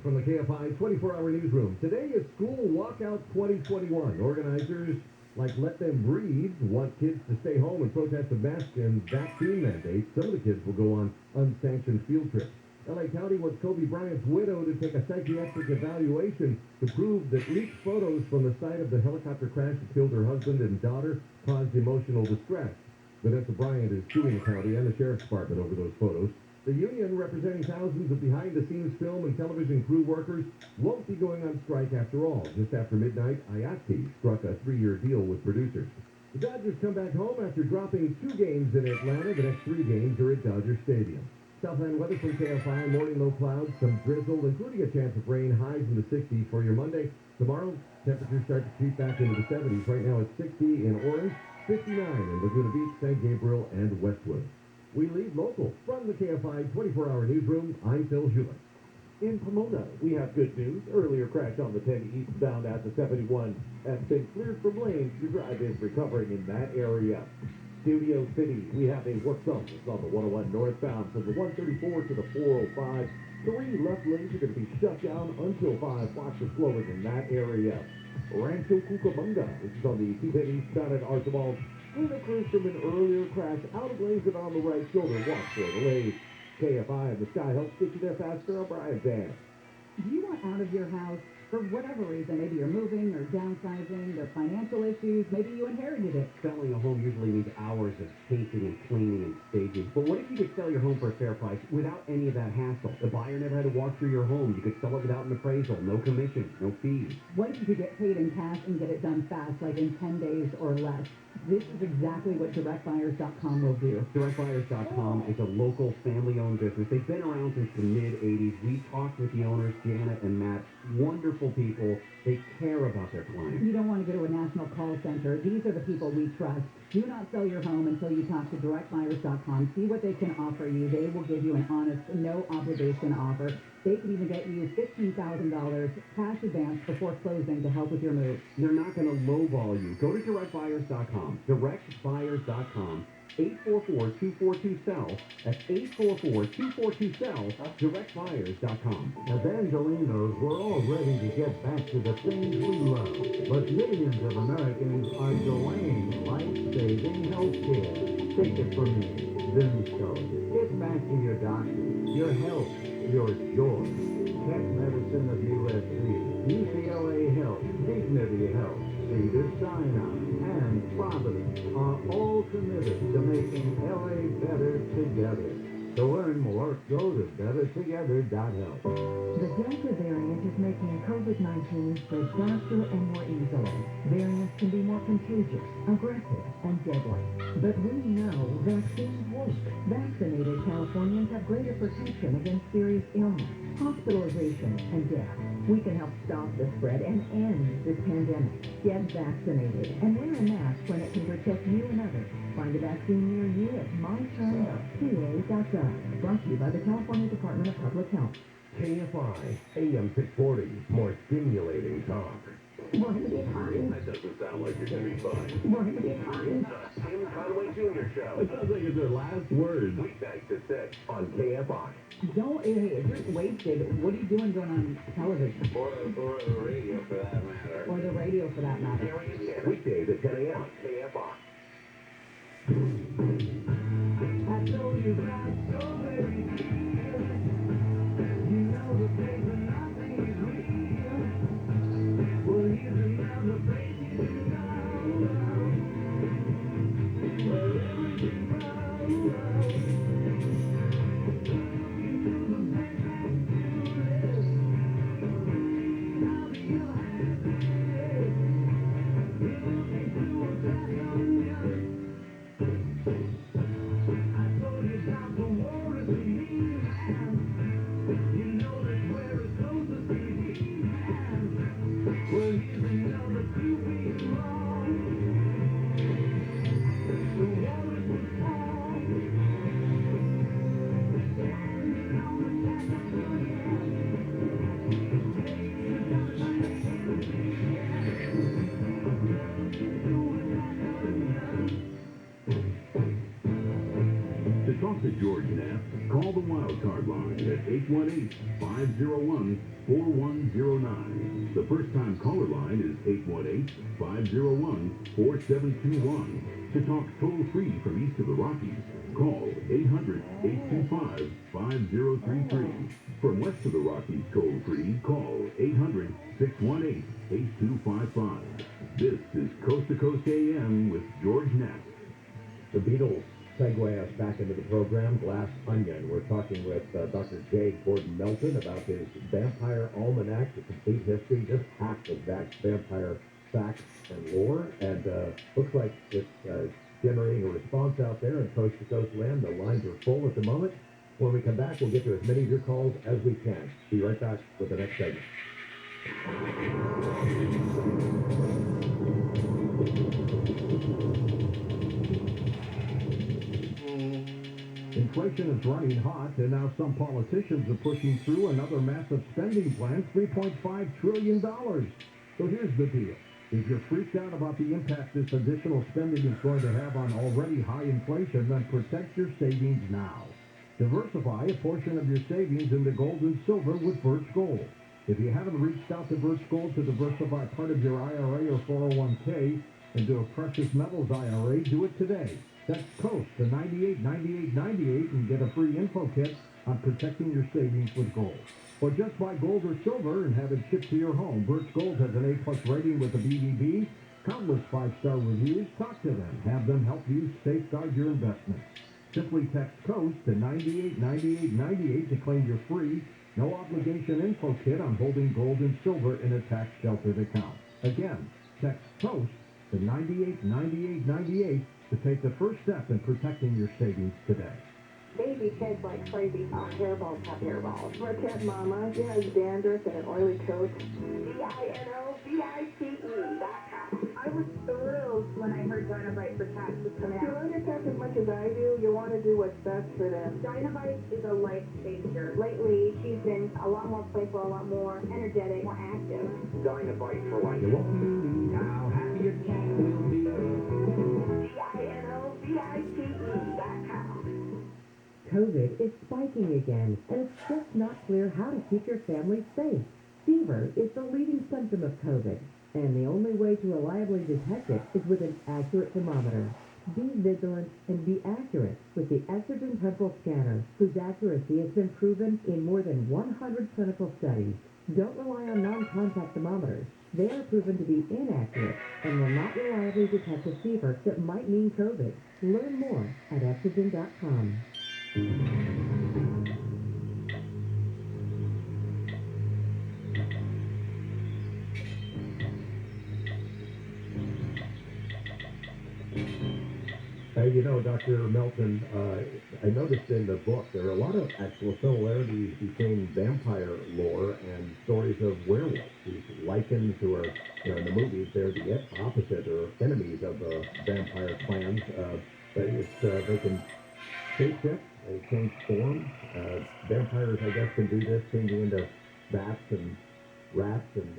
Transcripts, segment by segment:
From the KFI 24-hour newsroom. Today is School Walkout 2021. Organizers like Let Them Breathe want kids to stay home and protest the mask and vaccine mandates. Some of the kids will go on unsanctioned field trips. L.A. County wants Kobe Bryant's widow to take a psychiatric evaluation to prove that leaked photos from the site of the helicopter crash that killed her husband and daughter caused emotional distress. Vanessa Bryant is suing the county and the sheriff's department over those photos. The union, representing thousands of behind-the-scenes film and television crew workers, won't be going on strike after all. Just after midnight, IATSE struck a 3-year deal with producers. The Dodgers come back home after dropping 2 games in Atlanta. The next 3 games are at Dodger Stadium. Southland weather from KFI, morning low clouds, some drizzle, including a chance of rain, highs in the 60s for your Monday. Tomorrow, temperatures start to creep back into the 70s. Right now it's 60 in Orange, 59 in Laguna Beach, San Gabriel, and Westwood. We leave local. From the KFI 24-hour newsroom, I'm Phil Hewlett. In Pomona, we have good news. Earlier crash on the 10 eastbound at the 71 has been cleared from lanes. Your drive is recovering in that area. Studio City, we have a work zone. It's on the 101 northbound from the 134 to the 405. 3 left lanes are going to be shut down until 5. Watch for slowing in that area. Rancho Cucamonga, this is on the 210 eastbound at Archibald. Clear crews from an earlier crash out of lanes and on the right shoulder. Watch for delays. KFI and the Sky helps get you there faster. Brian Van. Do you want out of your house for whatever reason? Maybe you're moving or downsizing, there are financial issues, maybe you inherited it. Selling a home usually means hours of painting and cleaning and staging. But what if you could sell your home for a fair price without any of that hassle? The buyer never had to walk through your home. You could sell it without an appraisal, no commission, no fees. What if you could get paid in cash and get it done fast, like in 10 days or less? This is exactly what DirectBuyers.com will do. DirectBuyers.com is a local family-owned business. They've been around since the mid-'80s. We talked with the owners, Janet and Matt. Wonderful people. They care about their clients. You don't want to go to a national call center. These are the people we trust. Do not sell your home until you talk to DirectBuyers.com. See what they can offer you. They will give you an honest, no-obligation offer. They can even get you $15,000 cash advance before closing to help with your move. They're not going to lowball you. Go to DirectBuyers.com. DirectBuyers.com. 844-242-SELL. That's 844-242-SELL. DirectBuyers.com. Evangelinos, we're all ready to get back to the things we love. But millions of Americans are delaying life-saving health care. Take it from me, Vinco. Get back to your doctor, your health, your joy. Tech Medicine of USC, UCLA Health, Dignity Health, Cedars-Sinai, and Providence are all committed to making LA better together. To learn more, go to bettertogether.health. The Delta variant is making COVID-19 spread faster and more easily. Variants can be more contagious, aggressive, and deadly. But we know vaccines work. Vaccinated Californians have greater protection against serious illness, hospitalization, and death. We can help stop the spread and end this pandemic. Get vaccinated and wear a mask when it can protect you and others. Find a vaccine near you at myturnpa.gov. Brought to you by the California Department of Public Health. KFI, AM 640, more stimulating talk. Morning behind. That doesn't sound like you're going to be fine. Morning behind. The Tim Conway Jr. Show. It sounds like it's their last word. Weeknights at 6 on KFI. Don't, hey, if you're wasted, what are you doing going on television? Or the radio for that matter. Or the radio for that matter. Weekdays at 10 a.m. on KFI. I told you about so very real. You know the place where nothing is real. Well, here's another place you can go. Where everything goes. You do the best I can do this. I'll be your happiness. It will take 2 or 3 on me. talk to George Knapp, call the Wildcard line at 818-501-4109. The first-time caller line is 818-501-4721. To talk toll-free from east of the Rockies, call 800-825-5033. From west of the Rockies toll-free, call 800-618-8255. This is Coast to Coast AM with George Knapp. The Beatles segue us back into the program. Glass Onion. We're talking with Dr. J. Gordon Melton about his Vampire Almanac, the complete history, just packed of vampire facts and lore. And looks like it's generating a response out there in Coast to Coast land. The lines are full at the moment. When we come back, we'll get to as many of your calls as we can. Be right back with the next segment. Inflation is running hot, and now some politicians are pushing through another massive spending plan, $3.5 trillion. So here's the deal. If you're freaked out about the impact this additional spending is going to have on already high inflation, then protect your savings now. Diversify a portion of your savings into gold and silver with Birch Gold. If you haven't reached out to Birch Gold to diversify part of your IRA or 401k into a precious metals IRA, do it today. Text COAST to 989898 and get a free info kit on protecting your savings with gold. Or just buy gold or silver and have it shipped to your home. Birch Gold has an A+ rating with the BBB, countless 5-star reviews. Talk to them. Have them help you safeguard your investments. Simply text COAST to 989898 to claim your free, no obligation info kit on holding gold and silver in a tax-sheltered account. Again, text COAST to 989898 to take the first step in protecting your savings today. Baby kids like crazy hairballs have hairballs. My cat mama, she has dandruff and an oily coat. DINOVITE.com. I was thrilled when I heard Dinovite for Cats was coming out. You love your cats as much as I do. You want to do what's best for them. Dinovite is a life changer. Lately, she's been a lot more playful, a lot more energetic, more active. Dinovite for life. How happy your cat will be. DINOVITE.com. COVID is spiking again, and it's just not clear how to keep your family safe. Fever is the leading symptom of COVID, and the only way to reliably detect it is with an accurate thermometer. Be vigilant and be accurate with the estrogen temporal scanner, whose accuracy has been proven in more than 100 clinical studies. Don't rely on non-contact thermometers. They are proven to be inaccurate and will not reliably detect a fever that might mean COVID. Learn more at estrogen.com. You know, Dr. Melton, I noticed in the book there are a lot of actual similarities between vampire lore and stories of werewolves. These lycans who are, in the movies, they're the opposite or enemies of vampire clans. They can shapeshift, they change form. Vampires, I guess, can do this, changing into bats and rats and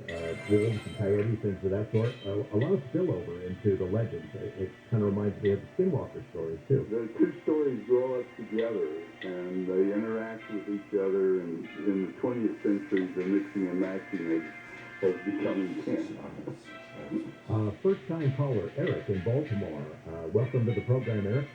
wolves and coyotes, things of that sort. A lot of spillover into the legends. It kind of reminds me of the Skinwalker stories, too. The two stories grow up together, and they interact with each other, and in the 20th century, the mixing and matching has become intense. First-time caller, Eric in Baltimore. Welcome to the program, Eric.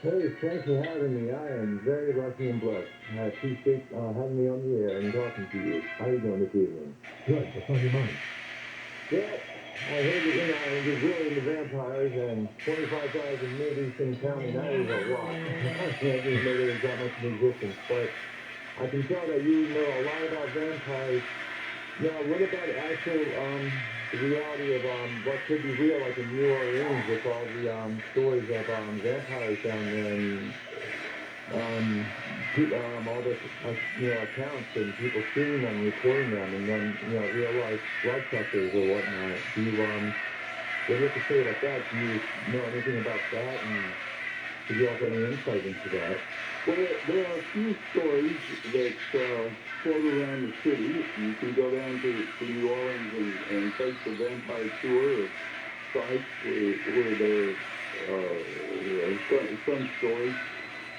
Hey, thanks for having me. I am very lucky and blessed. I appreciate having me on the air and talking to you. How are you doing this evening? Good. What's on your mind? Yeah, I heard that I'm just really into vampires, and 25,000 movies in counting, that is a lot. I can't even know there's that much in existence, but I can tell that you know a lot about vampires. Now, what about actual, the reality of what could be real, like in New Orleans, with all the stories of vampires down there, and all the accounts and people seeing them, reporting them, and then real life bloodsuckers or whatnot. Do you what do you have to say about that? Do you know anything about that, and do you have any insight into that? Well, there are a few stories that float around the city. You can go down to New Orleans and take the vampire tour of sites where there are some stories.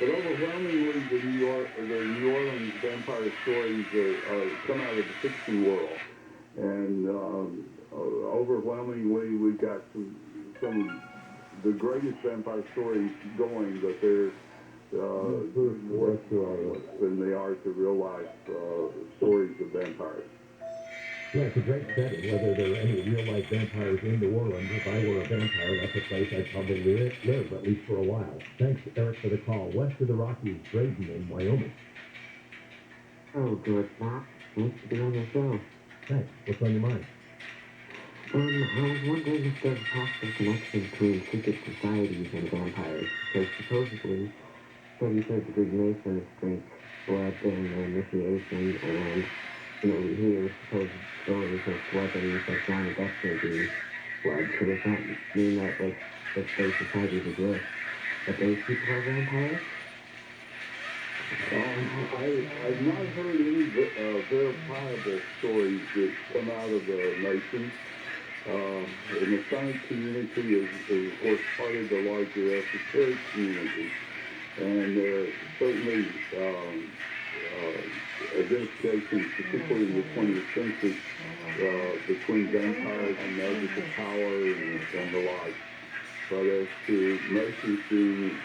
But overwhelmingly, the New Orleans vampire stories come out of the fiction world, and overwhelmingly, we've got some of the greatest vampire stories going, but they're more than they are to real life stories of vampires. Yeah, it's a great setting. Whether there are any real-life vampires in New Orleans, if I were a vampire, that's a place I'd probably live, at least for a while. Thanks, Eric, for the call. West of the Rockies, Braden in Wyoming. Oh, George Matt. Nice to be on your show. Thanks. What's on your mind? I was wondering if there's a possible connection between secret societies and vampires, because supposedly 33rd degree Masons drink blood during their initiation, and we hear supposed stories of celebrities like Johnny Depp drinking blood. So does that mean that, like, if those societies exist, that those people are vampires? I've not heard any verifiable stories that come out of the Masons. And the science community is, of course, part of the larger esoteric community. And there are certainly identifications, particularly in the 20th century, between vampires and magical power and the like. But as to Masons being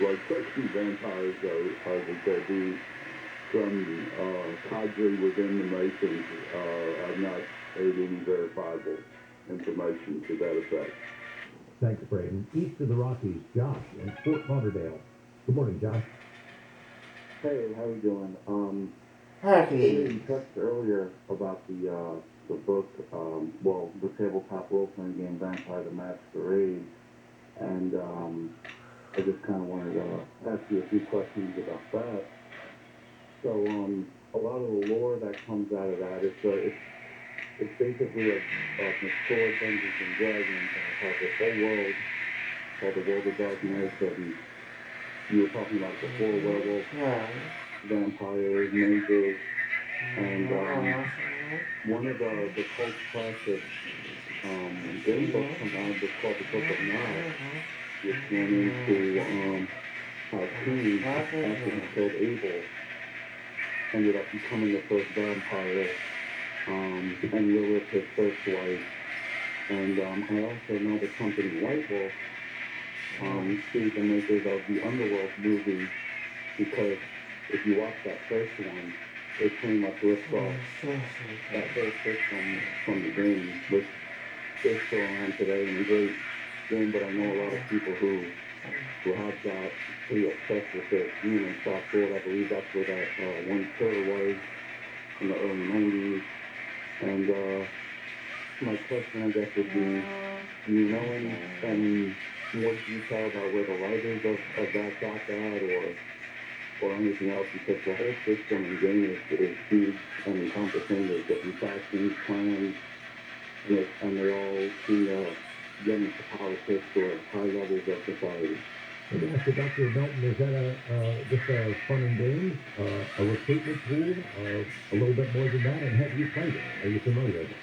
like sexy vampires, are that there be some cadre within the Masons, I've not heard any verifiable information to that effect. Thanks, Braden. East of the Rockies, Josh in Fort Lauderdale. Good morning, Josh. Hey, how you doing? Happy. You touched earlier about the book, the tabletop role-playing game Vampire the Masquerade, and I just kind of wanted to ask you a few questions about that. So, a lot of the lore that comes out of that, it's basically a restored Dungeons and Dragons, and it has this whole world called the World of Darkness, and you were talking about the 4 werewolves, vampires, mages, and one of the cult classic game books comes out, it's called the Book of Night, which went into how Cain, after he killed Abel, ended up becoming the first vampire, and Lilith his first wife. And I also know the company White Wolf sued the makers of the Underworld movie, because if you watch that first one, it pretty much rips off that whole system from the game, which is still around today and a great game, but I know a lot of people who have got pretty obsessed with it. In Southfield, I believe that's where that one killer was in the early 90s. And my question, I guess, would be, do you know any more detail about where the writers of that got that, or anything else? Because the whole system and game is huge and encompassing. There's different factions, clans, and they all seem to get into politics or high levels of society. Let me ask you, Dr. Melton, is that just a fun and games, a recruitment tool, a little bit more than that, and have you played it? Are you familiar with it?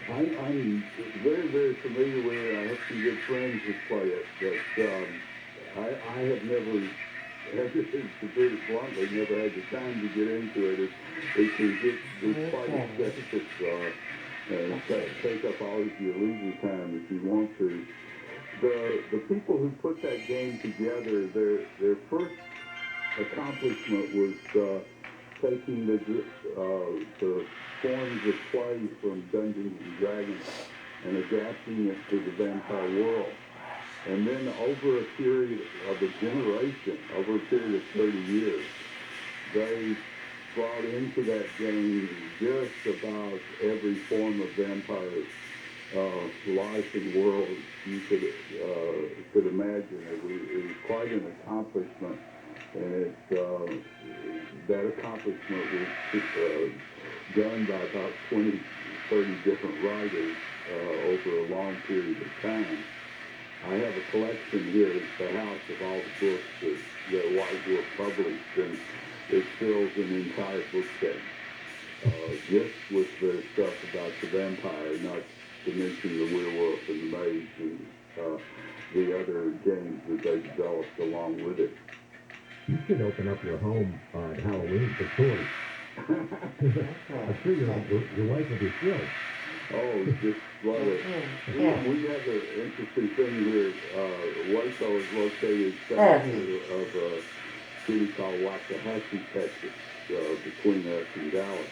I'm very, very familiar with it. I have some good friends who play it, but I have never, to put it bluntly, never had the time to get into it. It can get quite excessive and take up all of your leisure time if you want to. The people who put that game together, their first accomplishment was taking the forms of play from Dungeons and Dragons and adapting it to the vampire world. And then over a period of a generation, over a period of 30 years, they brought into that game just about every form of vampire life and world you could imagine. It was quite an accomplishment, and that accomplishment was done by about 20, 30 different writers over a long period of time. I have a collection here at the house of all the books that White Wolf published, and it fills an entire bookshelf. Just with the stuff about the vampire, not to mention the werewolf and the mage and the other games that they developed along with it. You should open up your home at Halloween for toys. I'm sure your wife will be thrilled. Oh, just love it. We have an interesting thing here. Waco is located south of a city called Waxahachie, Texas, between us and Dallas.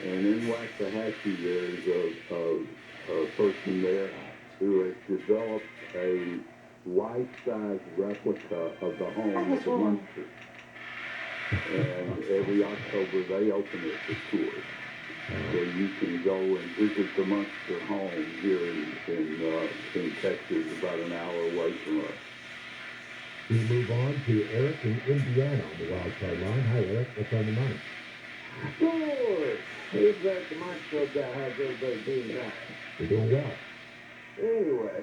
And in Waxahachie, there's a person there who has developed a life-size replica of the home of the monster. And every October, they open it for tours. So you can go and visit the monster home here in Texas, about an hour away from us. We move on to Eric in Indiana on the wild card line. Hi, Eric. What's on the mind? Sure. Here's that the microphone guy. How's everybody doing now? We're doing well. Anyway,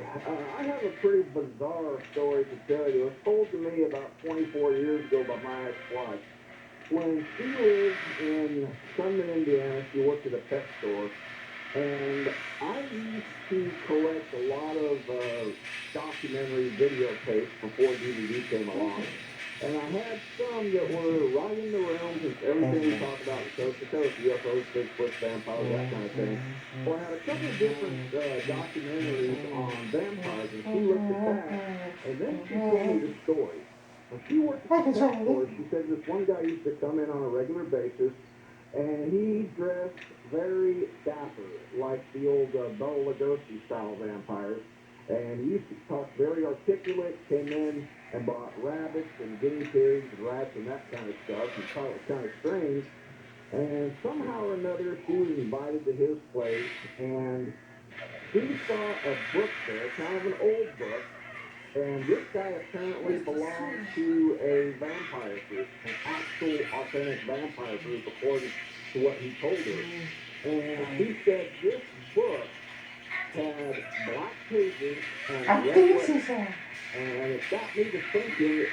I have a pretty bizarre story to tell you. It was told to me about 24 years ago by my ex-wife. When she lived in Sunday, Indiana, she worked at a pet store, and I used to collect a lot of documentary videotapes before DVD came along. And I had some that were right in the realms of everything we talk about, coast to coast, UFOs, Bigfoot, vampires, that kind of thing. Well, I had a couple of different documentaries on vampires, and she looked at that, and then she told me the story. When she worked at the pet store, she said this one guy used to come in on a regular basis, and he dressed very dapper, like the old Bela Lugosi style vampires. And he used to talk very articulate, came in and bought rabbits and guinea pigs and rats and that kind of stuff. He thought it was kind of strange. And somehow or another, she was invited to his place, and she saw a book there, kind of an old book. And this guy apparently belonged to a vampire group, an actual authentic vampire group, according to what he told her. And he said this book had black pages and red letters. And it got me to thinking,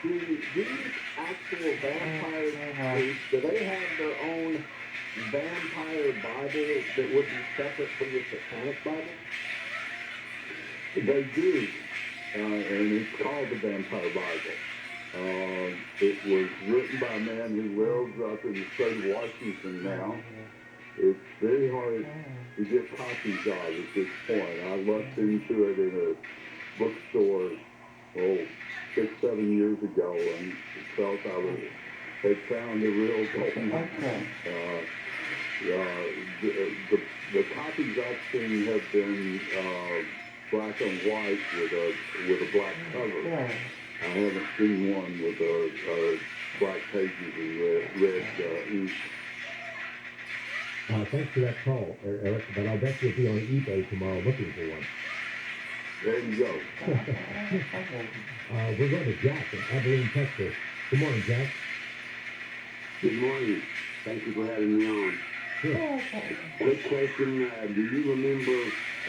do these actual vampire groups, do they have their own vampire Bible that would be separate from the Satanic Bible? They do. And it's called the Vampire Bible. It was written by a man who lives up in the state of Washington now. It's very hard to get copies of at this point. I looked into it in a bookstore, 6-7 years ago, and felt had found the real thing. The copies I've seen have been black and white with a black cover. I haven't seen one with black pages and red ink. Thanks for that call, Eric, but I'll bet you'll be on eBay tomorrow looking for one. There you go. We're going to Jack in Abilene, Texas. Good morning, Jack. Good morning. Thank you for having me on. Sure. Quick question, do you remember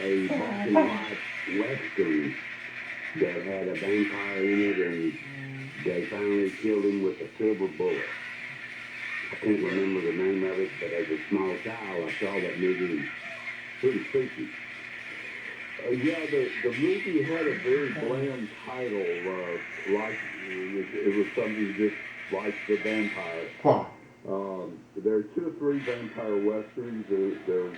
a black and white Western that had a vampire in it and they finally killed him with a silver bullet? I can't remember the name of it, but as a small child, I saw that movie. Pretty creepy. Yeah, the movie had a very bland title, like it was something just like The Vampire. There are 2 or 3 vampire westerns. There's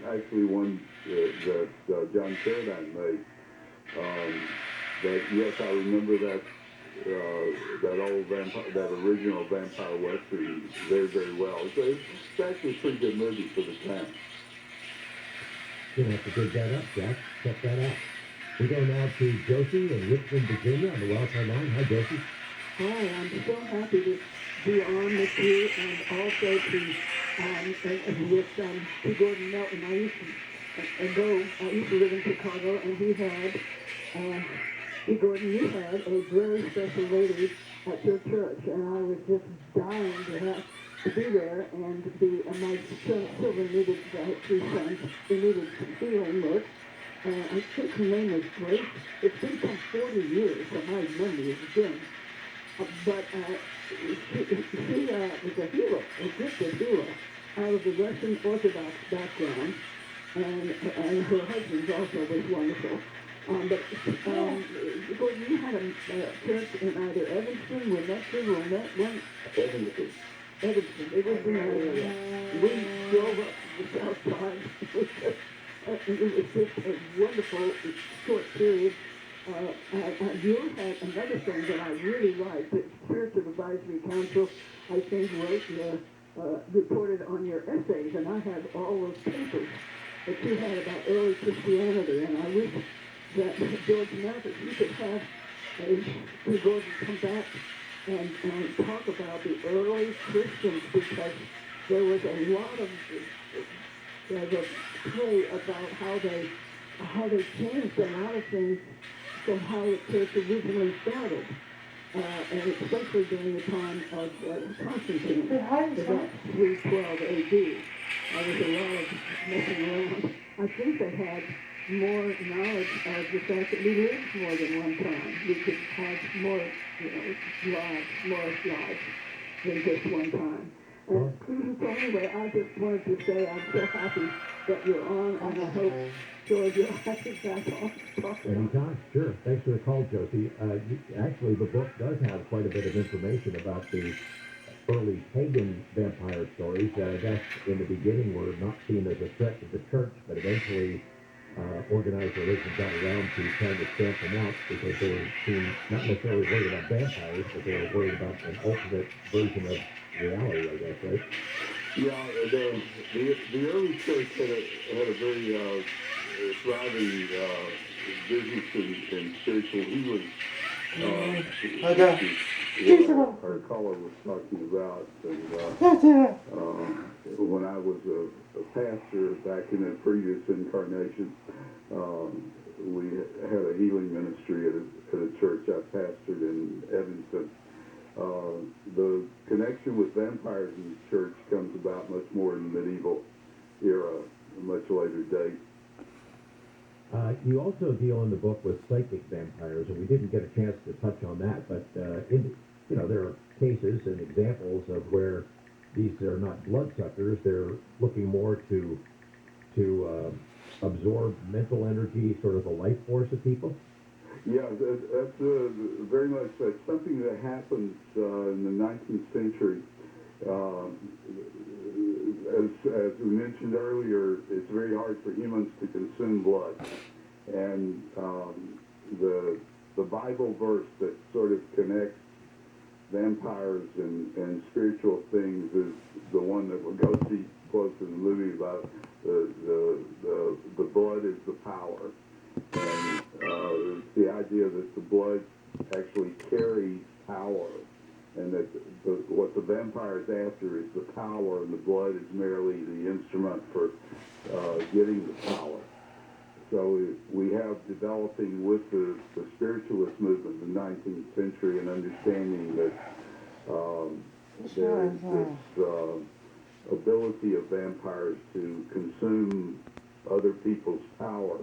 actually one that John Sheridan made. But yes, I remember that that original vampire western very, very well. It's actually a pretty good movie for the time. You're going to have to dig that up, Jack. Check that out. We go now to Josie in Richmond, Virginia on the Wildfire line. Hi, Josie. Hi, I'm so happy to be on with you and also to with P. Gordon Melton. I used to live in Chicago, and he had, P. Gordon, you had a very special lady at your church, and I was just dying to be there, and my children needed, I had 3 sons, they needed some healing work. I think her name was Grace. It's been some 40 years, so my memory is dim. But she was a hero, a gifted hero, out of the Russian Orthodox background, and her husband also was wonderful. Gordon, you had a church in either Evanston, Winnetka, Evanston. Evanston. It was in we drove up the south side. It was just a wonderful short period. You had another thing that I really liked, that Spiritual Advisory Council, I think, reported on your essays, and I have all those papers that you had about early Christianity, and I wish that George Mathis, you could have Gordon come back and talk about the early Christians, because there was a lot of play about how they changed a lot of things from how the church originally started, and especially during the time of Constantine, about 312 AD. There was a lot of messing around. I think they had more knowledge of the fact that we lived more than one time. We could have more, more lives than just one time. So anyway, I just wanted to say I'm so happy that you're on, and I hope, George, you'll have to back on. Anytime, sure. Thanks for the call, Josie. Actually, the book does have quite a bit of information about the early pagan vampire stories that I guess in the beginning were not seen as a threat to the church, but eventually organized religion got around to trying to stamp them out because they were seen not necessarily worried about vampires, but they were worried about an alternate version of reality, I guess, right? Yeah, the early church had a very thriving business and spiritual healing. What our caller was talking about, and when I was a pastor back in a previous incarnation, we had a healing ministry at a church I pastored in Evanston. The connection with vampires in the church comes about much more in the medieval era, a much later date. You also deal in the book with psychic vampires, and we didn't get a chance to touch on that, but there are cases and examples of where these are not bloodsuckers; they're looking more to absorb mental energy, sort of the life force of people. Yeah, that's very much that's something that happens in the 19th century. As we mentioned earlier, it's very hard for humans to consume blood, and the Bible verse that sort of connects vampires and spiritual things is the one that Lugosi quotes in the movie about the blood is the power, and the idea that the blood actually carries power. And that what the vampire is after is the power, and the blood is merely the instrument for getting the power. So we have developing with the spiritualist movement in the 19th century an understanding that there is this ability of vampires to consume other people's power